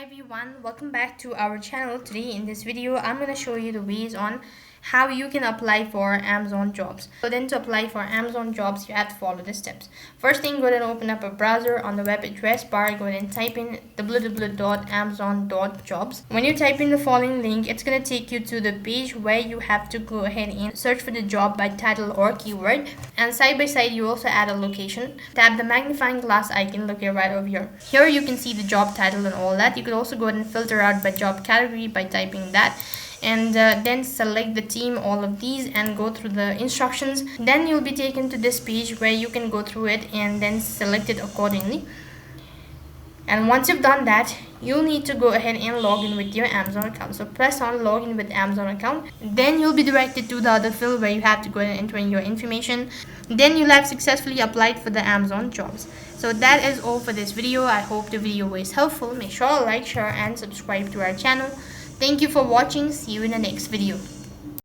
Hi everyone, welcome back to our channel. Today in this video I'm going to show you the ways on how you can apply for Amazon jobs. So then to apply for Amazon jobs you have to follow the steps. First thing, go ahead and open up a browser. On the web address bar, go ahead and type in www.amazon.jobs. When you type in the following link, it's going to take you to the page where you have to go ahead and search for the job by title or keyword, and side by side you also add a location. Tap the magnifying glass icon located right over here. Here you can see the job title and all that. You could also go ahead and filter out by job category by typing that, and then select the team, all of these, and go through the instructions. Then you'll be taken to this page where you can go through it and then select it accordingly. And once you've done that, you'll need to go ahead and log in with your Amazon account. So press on login with Amazon account. Then you'll be directed to the other field where you have to go ahead and enter in your information. Then you'll have successfully applied for the Amazon jobs. So that is all for this video. I hope the video was helpful. Make sure to like, share, and subscribe to our channel. Thank you for watching. See you in the next video.